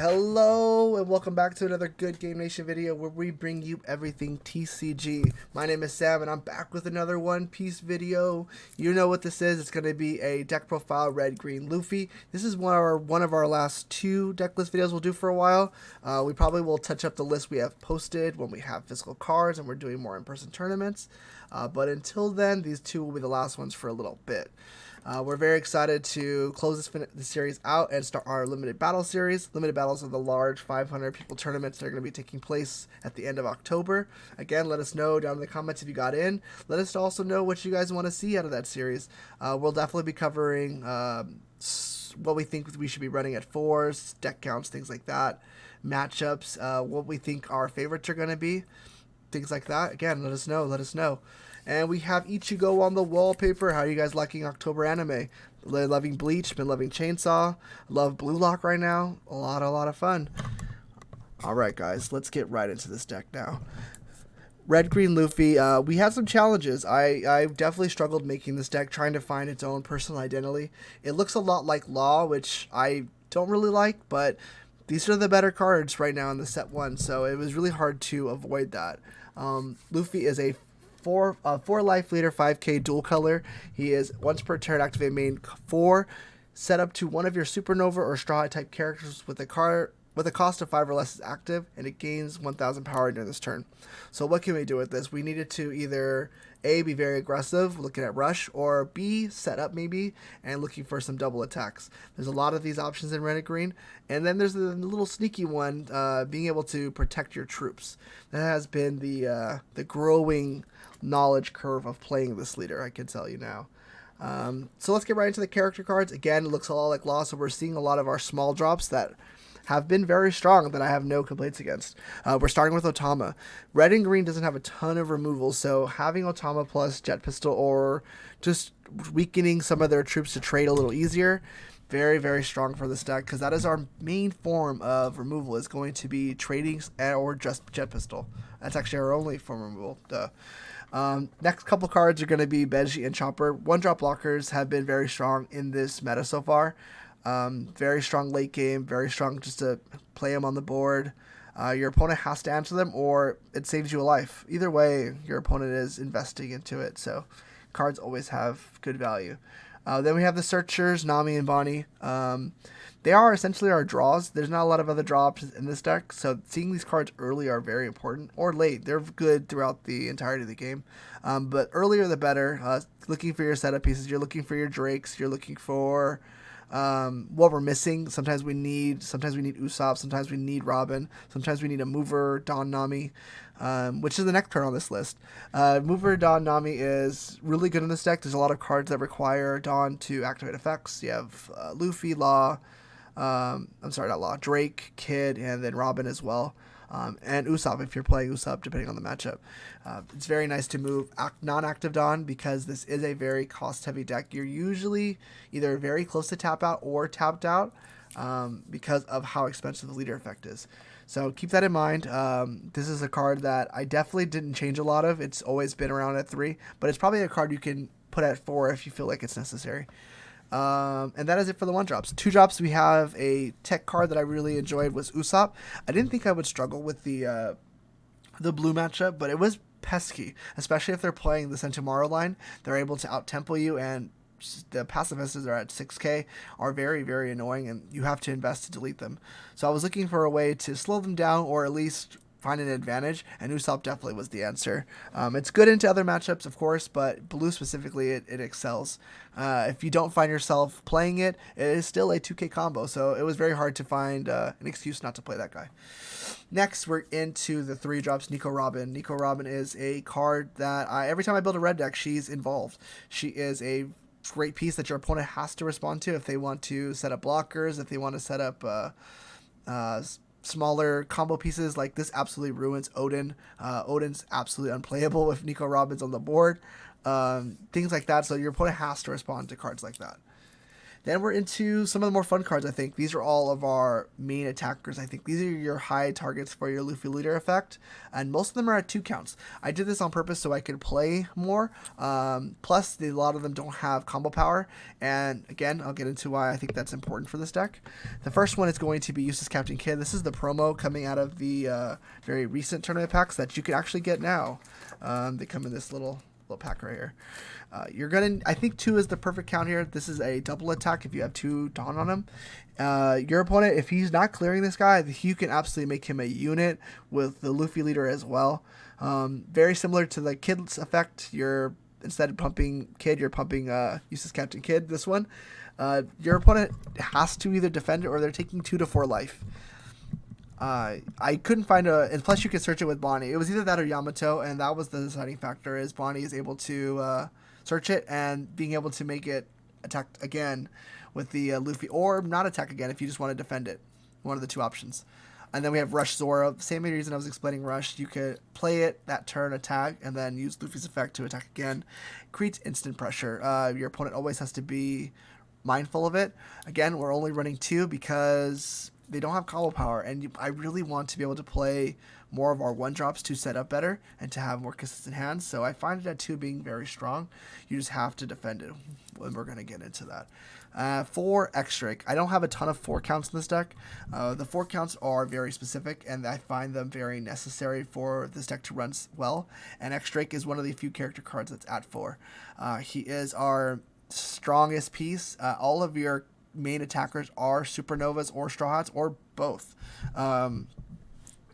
Hello and welcome back to another Good Game Nation video where we bring you everything TCG. My name is Sam and I'm back with another One Piece video. You know what this is. It's going to be a deck profile red green Luffy. This is one of our last two deck list videos we'll do for a while. We probably will touch up the list we have posted when we have physical cards and we're doing more in-person tournaments. But until then, these two will be the last ones for a little bit. We're very excited to close this series out and start our limited battle series. Limited battles are the large 500 people tournaments that are going to be taking place at the end of October. Again, let us know down in the comments if you got in. Let us also know what you guys want to see out of that series. We'll definitely be covering what we think we should be running at fours, deck counts, things like that, matchups, what we think our favorites are going to be, things like that. Again, let us know. Let us know. And we have Ichigo on the wallpaper. How are you guys liking October anime? Loving Bleach, been loving Chainsaw. Love Blue Lock right now. A lot of fun. Alright guys, let's get right into this deck now. Red Green Luffy, we had some challenges. I definitely struggled making this deck, trying to find its own personal identity. It looks a lot like Law, which I don't really like, but these are the better cards right now in the set 1, so it was really hard to avoid that. Luffy is a 4 life leader, 5k dual color. He is once per turn activate main 4, set up to one of your supernova or straw type characters with a cost of 5 or less is active, and it gains 1000 power during this turn. So what can we do with this? We needed to either A, be very aggressive, looking at rush, or B, set up maybe, and looking for some double attacks. There's a lot of these options in red and green, and then there's the little sneaky one, being able to protect your troops. That has been the growing knowledge curve of playing this leader, I can tell you now. So let's get right into the character cards. Again, it looks a lot like Law, so we're seeing a lot of our small drops that have been very strong that I have no complaints against. We're starting with Otama. Red and green doesn't have a ton of removal, so having Otama plus Jet Pistol or just weakening some of their troops to trade a little easier, very strong for this deck, because that is our main form of removal, is going to be trading or just Jet Pistol. That's actually our only form of removal. Duh. Next couple cards are going to be Beji and Chopper. 1-drop blockers have been very strong in this meta so far. Very strong late game, very strong just to play them on the board. Your opponent has to answer them or it saves you a life. Either way, your opponent is investing into it, so cards always have good value. Then we have the Searchers, Nami and Bonnie. They are essentially our draws. There's not a lot of other draw options in this deck, so seeing these cards early are very important, or late. They're good throughout the entirety of the game, but earlier the better. Looking for your setup pieces, you're looking for your Drakes, you're looking for what we're missing. Sometimes we need Usopp, sometimes we need Robin, sometimes we need a mover, Don Nami, which is the next card on this list. Mover Don Nami is really good in this deck. There's a lot of cards that require Don to activate effects. You have Luffy, Law, not Law, Drake, Kid, and then Robin as well. And Usopp if you're playing Usopp, depending on the matchup. It's very nice to move non-active Don because this is a very cost-heavy deck. You're usually either very close to tap out or tapped out because of how expensive the leader effect is. So keep that in mind. This is a card that I definitely didn't change a lot of. It's always been around at 3, but it's probably a card you can put at 4 if you feel like it's necessary. And that is it for the 1-drops. 2-drops, we have a tech card that I really enjoyed was Usopp. I didn't think I would struggle with the blue matchup, but it was pesky, especially if they're playing the Sentomaru line. They're able to out-tempo you, and the pacifists are at 6k are very annoying, and you have to invest to delete them. So I was looking for a way to slow them down or at least find an advantage, and Usopp definitely was the answer. It's good into other matchups, of course, but blue specifically, it excels. If you don't find yourself playing it, it is still a 2k combo, so it was very hard to find an excuse not to play that guy. Next, we're into the 3-drops, Nico Robin. Nico Robin is a card that every time I build a red deck, she's involved. She is a great piece that your opponent has to respond to if they want to set up blockers, if they want to set up smaller combo pieces. Like this absolutely ruins Odin. Odin's absolutely unplayable if Nico Robin's on the board. Things like that, so your opponent has to respond to cards like that. Then we're into some of the more fun cards, I think. These are all of our main attackers, I think. These are your high targets for your Luffy leader effect, and most of them are at 2 counts. I did this on purpose so I could play more. Plus, a lot of them don't have combo power, and again, I'll get into why I think that's important for this deck. The first one is going to be Useless Captain Kid. This is the promo coming out of the very recent tournament packs that you can actually get now. They come in this little pack right here. You're gonna, I think 2 is the perfect count here. This is a double attack if you have 2 Dawn on him. Your opponent, if he's not clearing this guy, you can absolutely make him a unit with the Luffy leader as well. Very similar to the Kid's effect. Instead of pumping Kid, you're pumping Useless Captain Kid. This one, your opponent has to either defend it or they're taking 2 to 4 life. I couldn't find and plus you can search it with Bonnie. It was either that or Yamato, and that was the deciding factor, is Bonnie is able to search it and being able to make it attack again with the Luffy, or not attack again if you just want to defend it. One of the 2 options. And then we have Rush Zoro. Same reason I was explaining Rush. You could play it that turn, attack, and then use Luffy's effect to attack again. Creates instant pressure. Your opponent always has to be mindful of it. Again, we're only running 2 because they don't have combo power, and I really want to be able to play more of our 1-drops to set up better and to have more consistent hands. So I find it at 2 being very strong. You just have to defend it, and we're going to get into that. 4 X-Drake. I don't have a ton of 4 counts in this deck. The 4 counts are very specific, and I find them very necessary for this deck to run well. And X-Drake is one of the few character cards that's at 4. He is our strongest piece. All of your main attackers are supernovas or straw hats or both.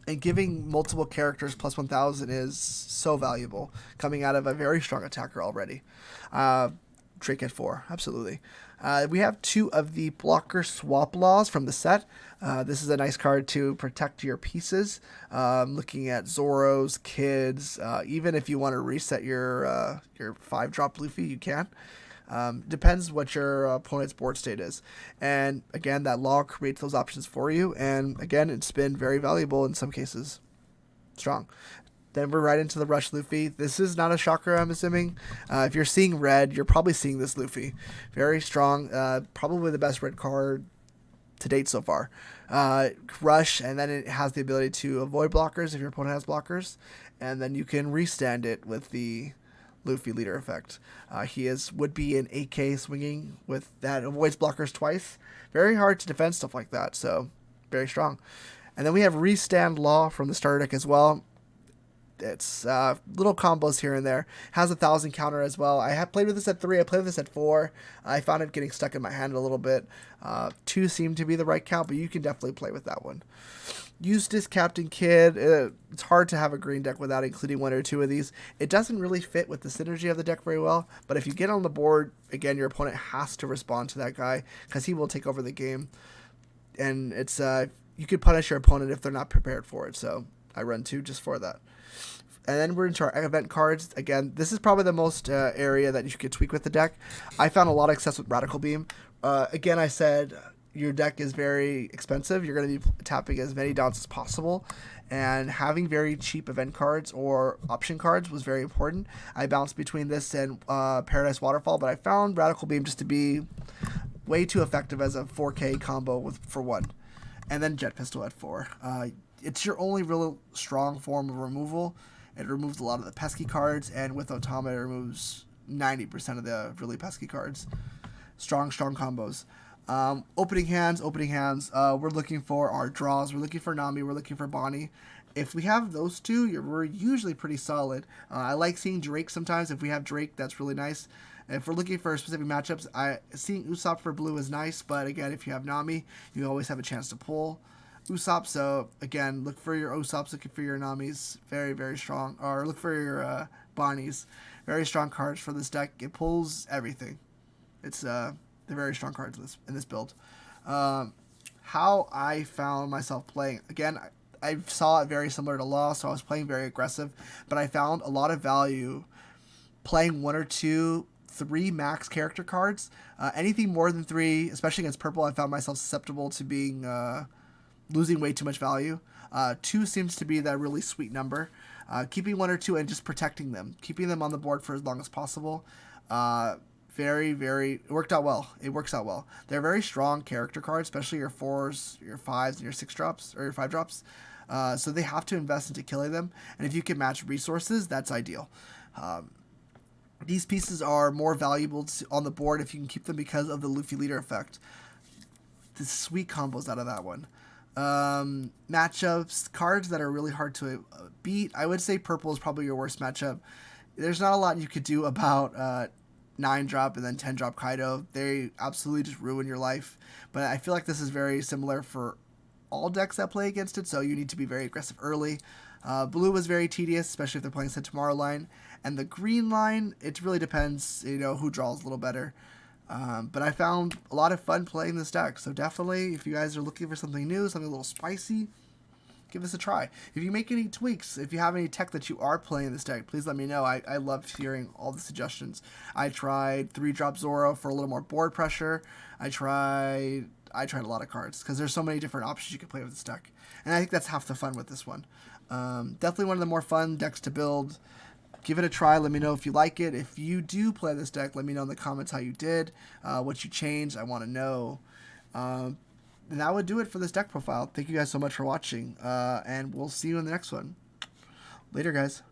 And giving multiple characters plus 1000 is so valuable, coming out of a very strong attacker already. Drake at 4, absolutely. We have 2 of the blocker swap laws from the set. This is a nice card to protect your pieces. Looking at Zoro's, Kids, even if you want to reset your 5-drop Luffy, you can. Depends what your opponent's board state is. And again, that law creates those options for you. And again, it's been very valuable in some cases. Strong. Then we're right into the Rush Luffy. This is not a shocker, I'm assuming. If you're seeing red, you're probably seeing this Luffy. Very strong. Probably the best red card to date so far. Rush, and then it has the ability to avoid blockers if your opponent has blockers. And then you can restand it with the Luffy leader effect. He would be an 8k swinging with that, avoids blockers twice. Very hard to defend stuff like that, so very strong. And then we have restand law from the starter deck as well. It's little combos here and there. Has 1000 counter as well. I have played with this at 3. I played with this at 4. I found it getting stuck in my hand a little bit. 2 seemed to be the right count, but you can definitely play with that one. Useless Captain Kid. It's hard to have a green deck without including 1 or 2 of these. It doesn't really fit with the synergy of the deck very well, but if you get on the board, again, your opponent has to respond to that guy because he will take over the game. And it's you could punish your opponent if they're not prepared for it, so I run 2 just for that. And then we're into our event cards. Again, this is probably the most area that you could tweak with the deck. I found a lot of success with Radical Beam. Again, I said your deck is very expensive. You're going to be tapping as many downs as possible. And having very cheap event cards or option cards was very important. I bounced between this and Paradise Waterfall, but I found Radical Beam just to be way too effective as a 4K combo for 1. And then Jet Pistol at 4. It's your only real strong form of removal. It removes a lot of the pesky cards, and with Otama, it removes 90% of the really pesky cards. Strong combos. Opening hands. We're looking for our draws. We're looking for Nami. We're looking for Bonnie. If we have those 2, we're usually pretty solid. I like seeing Drake sometimes. If we have Drake, that's really nice. If we're looking for specific matchups, seeing Usopp for blue is nice, but again, if you have Nami, you always have a chance to pull Usopp. So again, look for your Usopps, look for your Namis, very, very strong. Or look for your Bonnies, very strong cards for this deck. It pulls everything. It's the very strong cards in this build. How I found myself playing, again, I saw it very similar to Law, so I was playing very aggressive, but I found a lot of value playing 1 or 2, 3 max character cards. Anything more than 3, especially against purple, I found myself susceptible to being losing way too much value. 2 seems to be that really sweet number. Keeping 1 or 2 and just protecting them, keeping them on the board for as long as possible. it worked out well. It works out well. They're very strong character cards, especially your 4s, your 5s, and your 6 drops, or your 5 drops. So they have to invest into killing them. And if you can match resources, that's ideal. These pieces are more valuable on the board if you can keep them because of the Luffy leader effect. The sweet combos out of that one. Matchups, cards that are really hard to beat. I would say purple is probably your worst matchup. There's not a lot you could do about 9 drop and then 10 drop Kaido. They absolutely just ruin your life. But I feel like this is very similar for all decks that play against it, so you need to be very aggressive early. Blue was very tedious, especially if they're playing Tomorrow line. And the green line, it really depends, who draws a little better. But I found a lot of fun playing this deck. So definitely, if you guys are looking for something new, something a little spicy, give this a try. If you make any tweaks, if you have any tech that you are playing in this deck, please let me know. I love hearing all the suggestions. I tried 3-drop Zoro for a little more board pressure. I tried a lot of cards because there's so many different options you can play with this deck. And I think that's half the fun with this one. Definitely one of the more fun decks to build. Give it a try. Let me know if you like it. If you do play this deck, let me know in the comments how you did, what you changed. I want to know. And that would do it for this deck profile. Thank you guys so much for watching, and we'll see you in the next one. Later, guys.